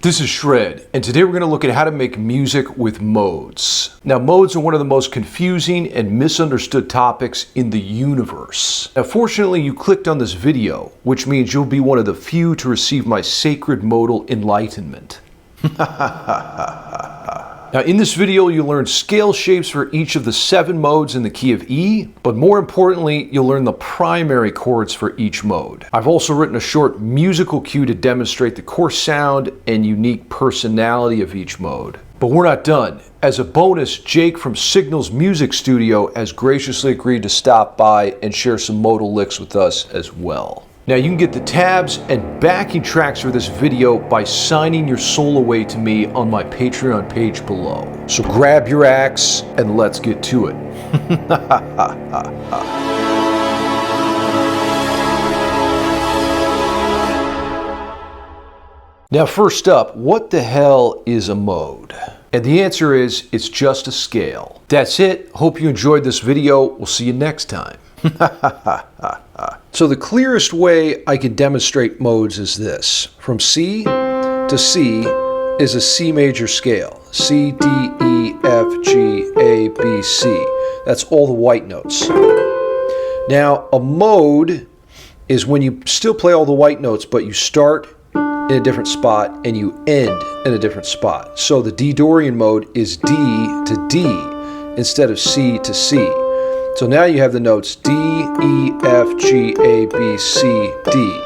This is Shred, and today we're going to look at how to make music with modes. Now, modes are one of the most confusing and misunderstood topics in the universe. Now, fortunately, you clicked on this video, which means you'll be one of the few to receive my sacred modal enlightenment. Now, in this video, you'll learn scale shapes for each of the 7 modes in the key of E, but more importantly, you'll learn the primary chords for each mode. I've also written a short musical cue to demonstrate the core sound and unique personality of each mode. But we're not done. As a bonus, Jake from Signal's Music Studio has graciously agreed to stop by and share some modal licks with us as well. Now, you can get the tabs and backing tracks for this video by signing your soul away to me on my Patreon page below. So grab your axe and let's get to it. Now, first up, what the hell is a mode? And the answer is, it's just a scale. That's it. Hope you enjoyed this video. We'll see you next time. So the clearest way I can demonstrate modes is this. From C to C is a C major scale. C, D, E, F, G, A, B, C. That's all the white notes. Now, a mode is when you still play all the white notes, but you start in a different spot and you end in a different spot. So the D-Dorian mode is D to D instead of C to C. So now you have the notes D, E, F, G, A, B, C, D.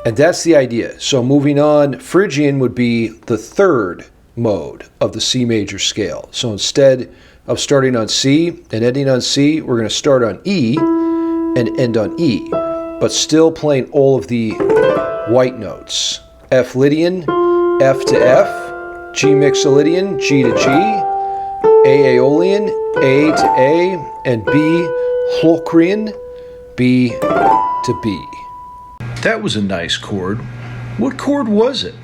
And that's the idea. So moving on, Phrygian would be the 3rd mode of the C major scale. So instead of starting on C and ending on C, we're going to start on E and end on E, but still playing all of the white notes. F Lydian, F to F, G Mixolydian, G to G, AEOLIAN, A to A, and B, LOCRIAN, B to B. That was a nice chord. What chord was it?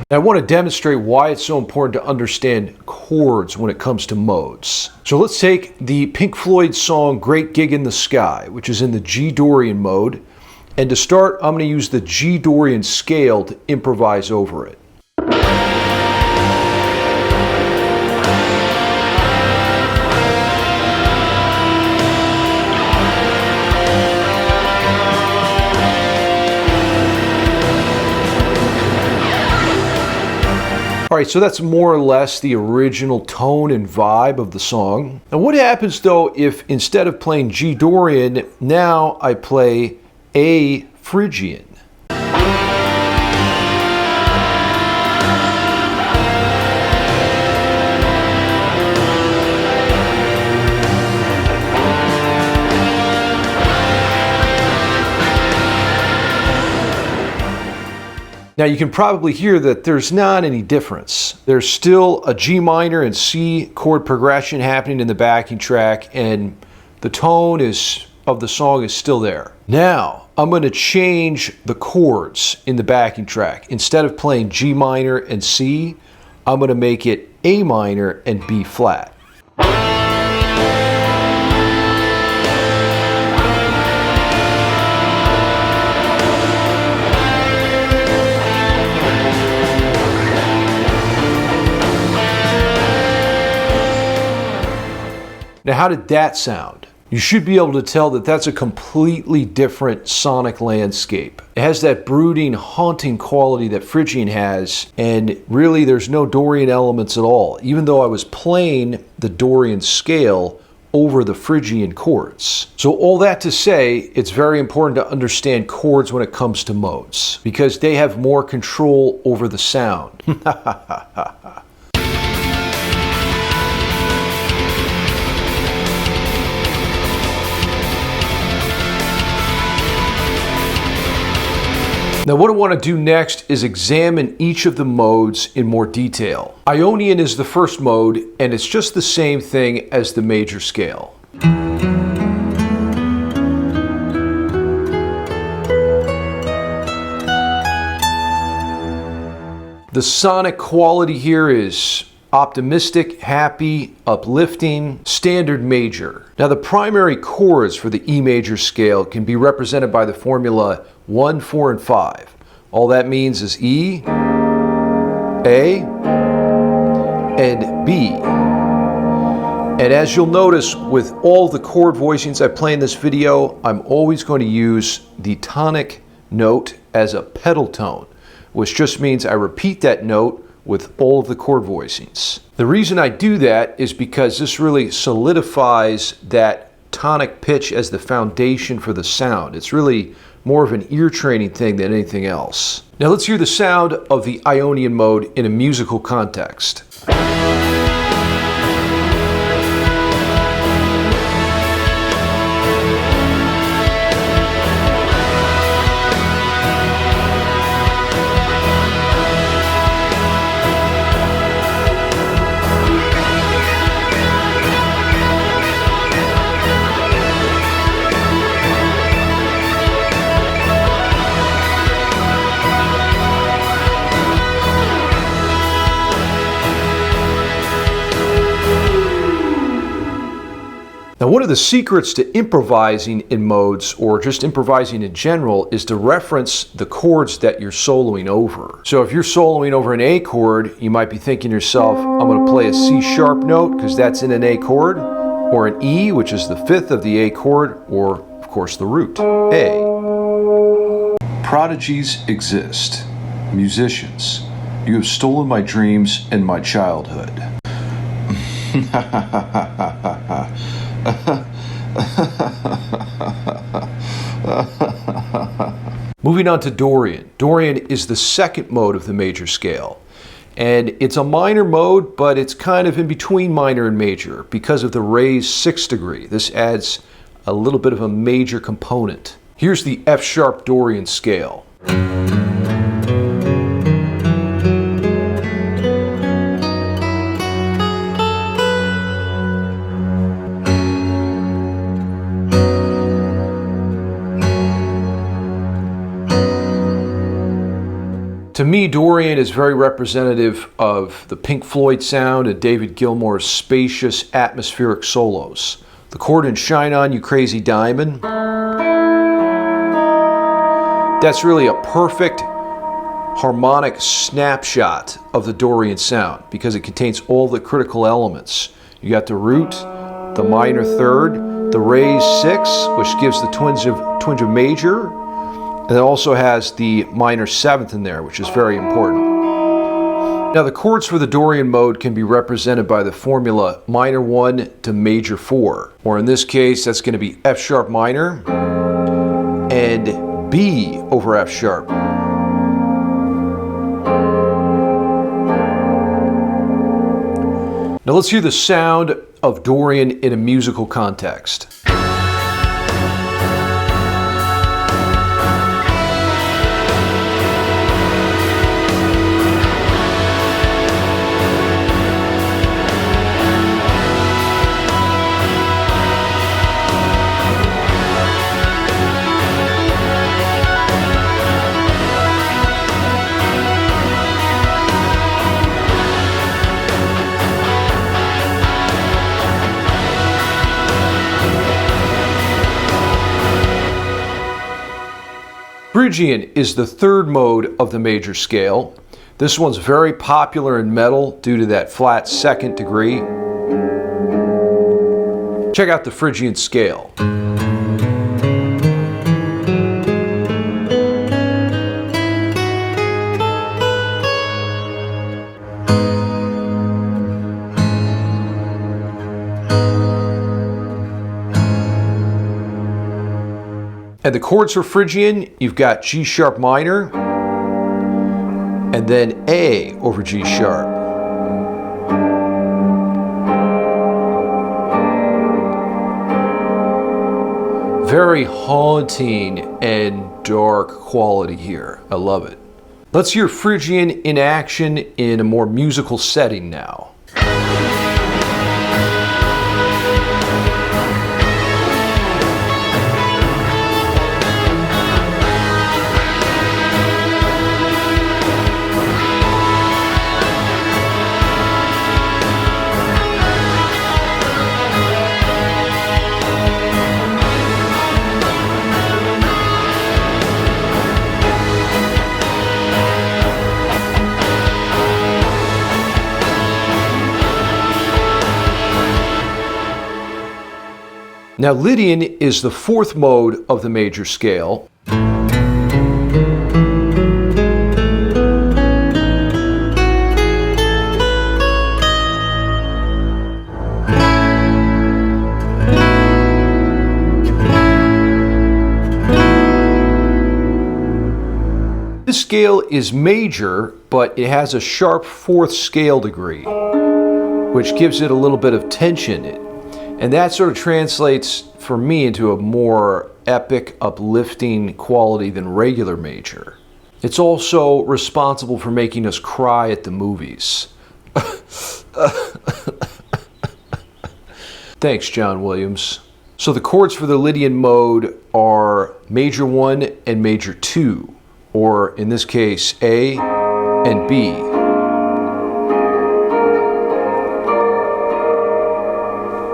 I want to demonstrate why it's so important to understand chords when it comes to modes. So let's take the Pink Floyd song Great Gig in the Sky, which is in the G-Dorian mode. And to start, I'm going to use the G-Dorian scale to improvise over it. Alright, so that's more or less the original tone and vibe of the song. Now what happens though if instead of playing G-Dorian, now I play A Phrygian? Now you can probably hear that there's not any difference. There's still a G minor and C chord progression happening in the backing track, and the tone of the song is still there. Now I'm going to change the chords in the backing track. Instead of playing G minor and C, I'm going to make it A minor and B flat. Now, how did that sound? You should be able to tell that that's a completely different sonic landscape. It has that brooding, haunting quality that Phrygian has, and really there's no Dorian elements at all, even though I was playing the Dorian scale over the Phrygian chords. So all that to say, it's very important to understand chords when it comes to modes, because they have more control over the sound. Now what I want to do next is examine each of the modes in more detail. Ionian is the first mode, and it's just the same thing as the major scale. The sonic quality here is optimistic, happy, uplifting, standard major. Now the primary chords for the E major scale can be represented by the formula 1, 4, and 5. All that means is E, A, and B. And as you'll notice with all the chord voicings I play in this video, I'm always going to use the tonic note as a pedal tone, which just means I repeat that note with all of the chord voicings. The reason I do that is because this really solidifies that tonic pitch as the foundation for the sound. It's really more of an ear training thing than anything else. Now let's hear the sound of the Ionian mode in a musical context. Now, one of the secrets to improvising in modes, or just improvising in general, is to reference the chords that you're soloing over. So if you're soloing over an A chord, you might be thinking to yourself, I'm going to play a C sharp note because that's in an A chord, or an E, which is the fifth of the A chord, or of course the root, A. Prodigies exist. Musicians, you have stolen my dreams and my childhood. Moving on to Dorian. Dorian is the second mode of the major scale. And it's a minor mode, but it's kind of in between minor and major because of the raised 6th degree. This adds a little bit of a major component. Here's the F sharp Dorian scale. To me, Dorian is very representative of the Pink Floyd sound and David Gilmour's spacious, atmospheric solos. The chord in Shine On, You Crazy Diamond, that's really a perfect harmonic snapshot of the Dorian sound because it contains all the critical elements. You got the root, the minor third, the raised 6th, which gives the twinge of major, and it also has the minor 7th in there, which is very important. Now the chords for the Dorian mode can be represented by the formula minor 1 to major 4, or in this case that's going to be F sharp minor and B over F sharp. Now let's hear the sound of Dorian in a musical context. Phrygian is the third mode of the major scale. This one's very popular in metal due to that flat 2nd degree. Check out the Phrygian scale. And the chords for Phrygian, you've got G sharp minor, and then A over G sharp. Very haunting and dark quality here. I love it. Let's hear Phrygian in action in a more musical setting now. Now, Lydian is the fourth mode of the major scale. This scale is major, but it has a sharp fourth scale degree, which gives it a little bit of tension. And that sort of translates for me into a more epic, uplifting quality than regular major. It's also responsible for making us cry at the movies. Thanks, John Williams. So the chords for the Lydian mode are major 1 and major 2. Or in this case, A and B.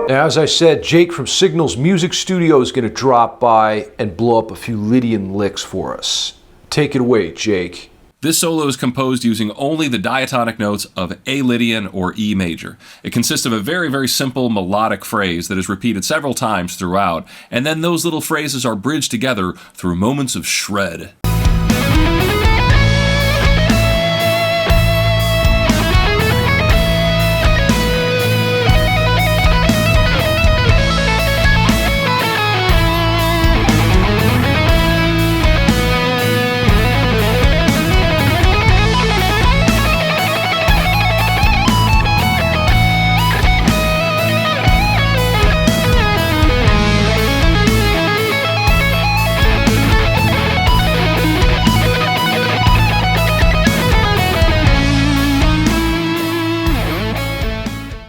Now, as I said, Jake from Signal's Music Studio is going to drop by and blow up a few Lydian licks for us. Take it away, Jake. This solo is composed using only the diatonic notes of A Lydian or E major. It consists of a very, very simple melodic phrase that is repeated several times throughout, and then those little phrases are bridged together through moments of shred.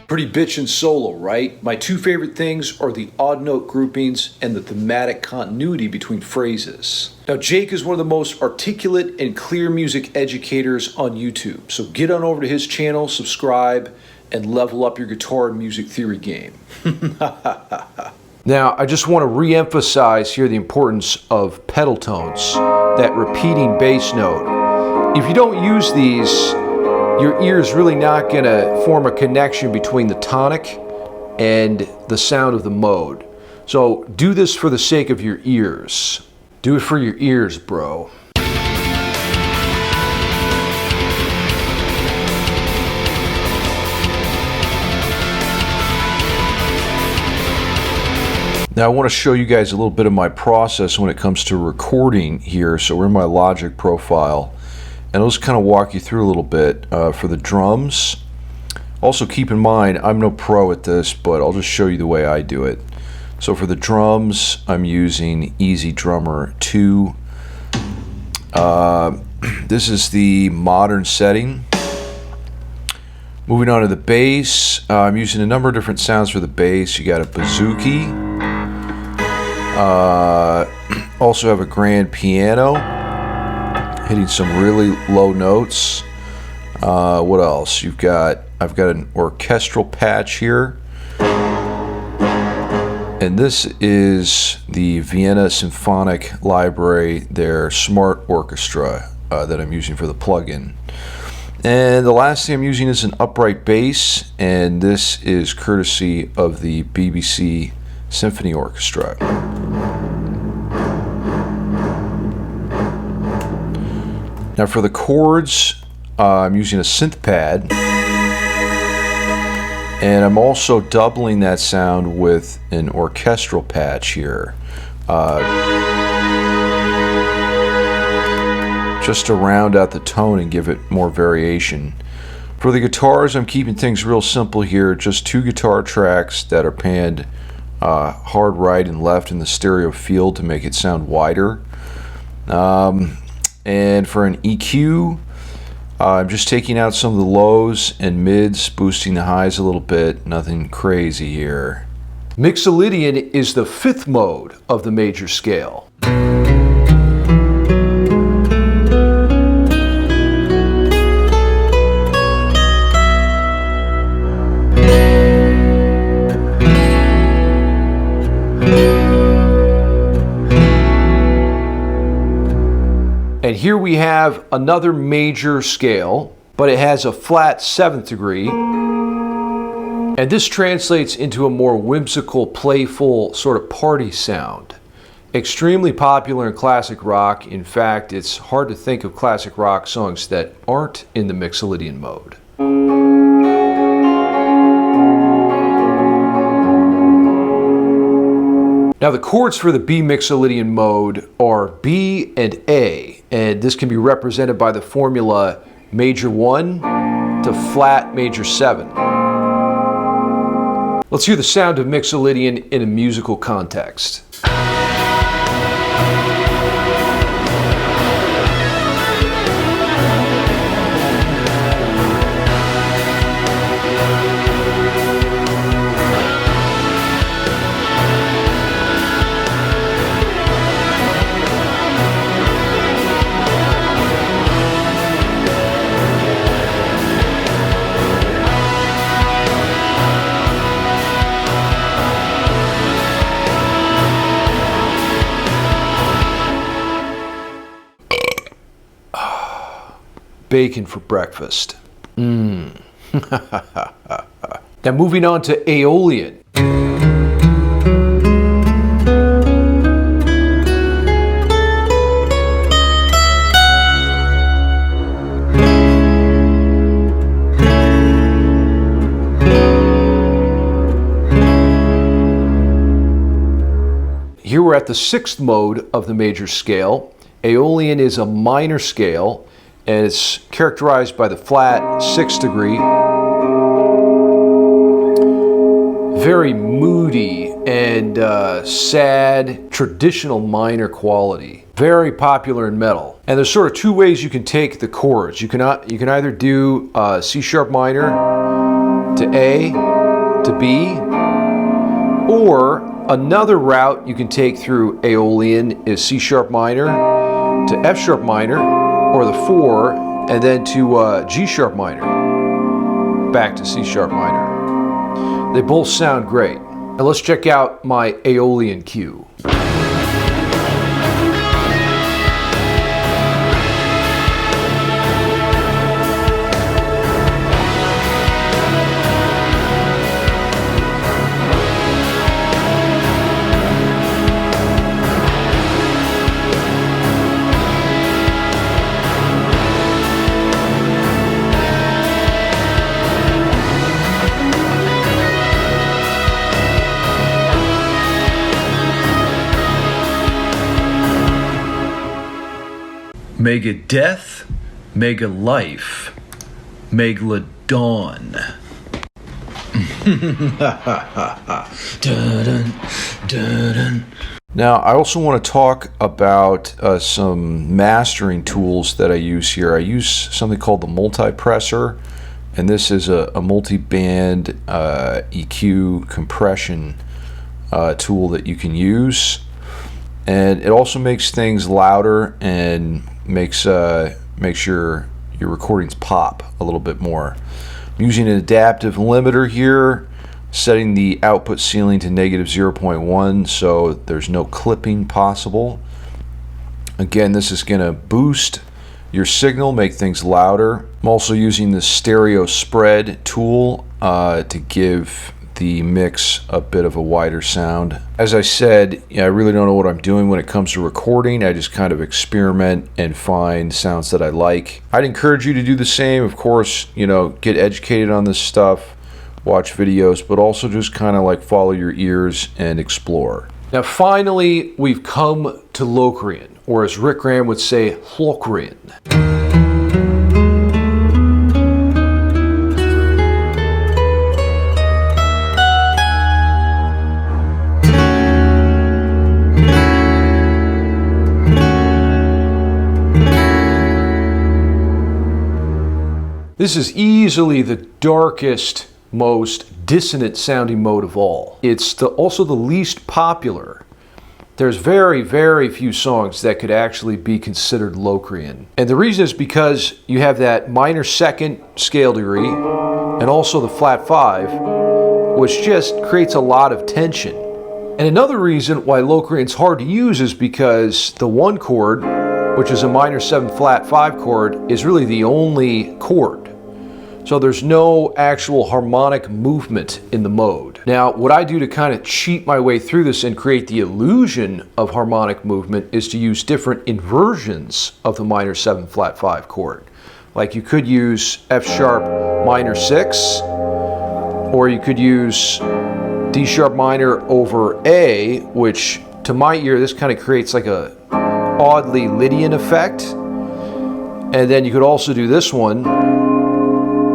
Pretty bitchin' solo, right? My two favorite things are the odd note groupings and the thematic continuity between phrases. Now, Jake is one of the most articulate and clear music educators on YouTube, so get on over to his channel, subscribe, and level up your guitar and music theory game. Now, I just want to re-emphasize here the importance of pedal tones, that repeating bass note. If you don't use these, your ear is really not going to form a connection between the tonic and the sound of the mode. So do this for the sake of your ears. Do it for your ears, bro. Now I want to show you guys a little bit of my process when it comes to recording here. So we're in my Logic profile. And I'll just kind of walk you through a little bit for the drums. Also keep in mind, I'm no pro at this, but I'll just show you the way I do it. So for the drums, I'm using Easy Drummer 2. This is the modern setting. Moving on to the bass, I'm using a number of different sounds for the bass. You got a bouzouki. Also have a grand piano. Hitting some really low notes. What else? I've got an orchestral patch here. And this is the Vienna Symphonic Library, their smart orchestra that I'm using for the plugin. And the last thing I'm using is an upright bass, and this is courtesy of the BBC Symphony Orchestra. Now for the chords, I'm using a synth pad, and I'm also doubling that sound with an orchestral patch here, just to round out the tone and give it more variation. For the guitars, I'm keeping things real simple here, just two guitar tracks that are panned hard right and left in the stereo field to make it sound wider. And for an EQ, I'm just taking out some of the lows and mids, boosting the highs a little bit. Nothing crazy here. Mixolydian is the fifth mode of the major scale. And here we have another major scale, but it has a flat 7th degree. And this translates into a more whimsical, playful, sort of party sound. Extremely popular in classic rock. In fact, it's hard to think of classic rock songs that aren't in the Mixolydian mode. Now the chords for the B Mixolydian mode are B and A, and this can be represented by the formula major 1 to flat major 7. Let's hear the sound of Mixolydian in a musical context. Bacon for breakfast. Now moving on to AEOLIAN. Here we're at the 6th mode of the major scale. AEOLIAN is a minor scale, and it's characterized by the flat 6th degree. Very moody and sad, traditional minor quality. Very popular in metal. And there's sort of 2 ways you can take the chords. You can either do C sharp minor to A to B, or another route you can take through AEOLIAN is C sharp minor to F sharp minor, or the 4, and then to G sharp minor, back to C sharp minor. They both sound great. Now let's check out my AEOLIAN cue. Mega death, mega life, megalodon. Now, I also want to talk about some mastering tools that I use here. I use something called the multipressor, and this is a multi-band EQ compression tool that you can use. And it also makes things louder and makes your recordings pop a little bit more. I'm using an adaptive limiter here, setting the output ceiling to -0.1 so there's no clipping possible. Again, this is going to boost your signal, make things louder. I'm also using the stereo spread tool to give the mix a bit of a wider sound. As I said, I really don't know what I'm doing when it comes to recording. I just kind of experiment and find sounds that I like. I'd encourage you to do the same. Of course, get educated on this stuff, watch videos, but also just kind of like follow your ears and explore. Now finally, we've come to LOCRIAN, or as Rick Graham would say, LOCRIAN. This is easily the darkest, most dissonant sounding mode of all. It's also the least popular. There's very, very few songs that could actually be considered LOCRIAN. And the reason is because you have that minor 2nd scale degree and also the flat 5, which just creates a lot of tension. And another reason why LOCRIAN's hard to use is because the 1 chord, which is a minor 7 flat 5 chord, is really the only chord. So there's no actual harmonic movement in the mode. Now, what I do to kind of cheat my way through this and create the illusion of harmonic movement is to use different inversions of the minor 7 flat 5 chord. Like you could use F sharp minor 6, or you could use D sharp minor over A, which to my ear, this kind of creates like a oddly Lydian effect. And then you could also do this one,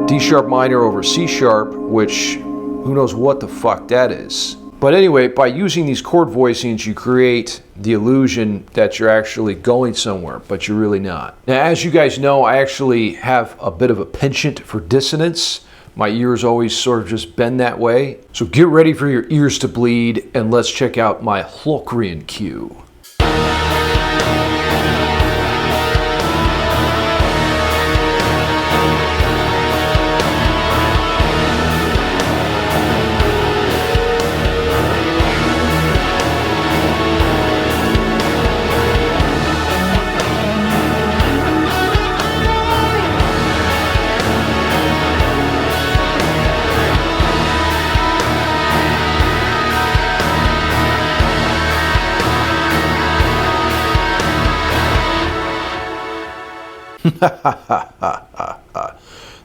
D sharp minor over C sharp, which who knows what the fuck that is. But anyway, by using these chord voicings, you create the illusion that you're actually going somewhere, but you're really not. Now, as you guys know, I actually have a bit of a penchant for dissonance. My ears always sort of just bend that way. So get ready for your ears to bleed, and let's check out my LOCRIAN cue.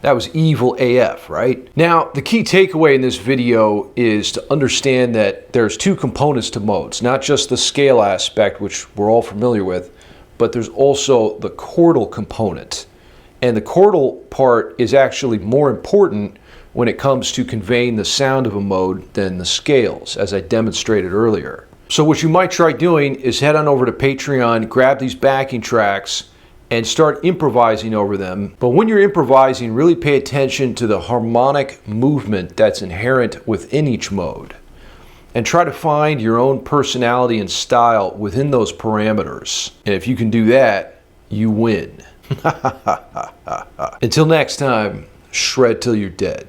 That was evil AF, right? Now, the key takeaway in this video is to understand that there's two components to modes, not just the scale aspect, which we're all familiar with, but there's also the chordal component. And the chordal part is actually more important when it comes to conveying the sound of a mode than the scales, as I demonstrated earlier. So what you might try doing is head on over to Patreon, grab these backing tracks, and start improvising over them. But when you're improvising, really pay attention to the harmonic movement that's inherent within each mode. And try to find your own personality and style within those parameters. And if you can do that, you win. Until next time, shred till you're dead.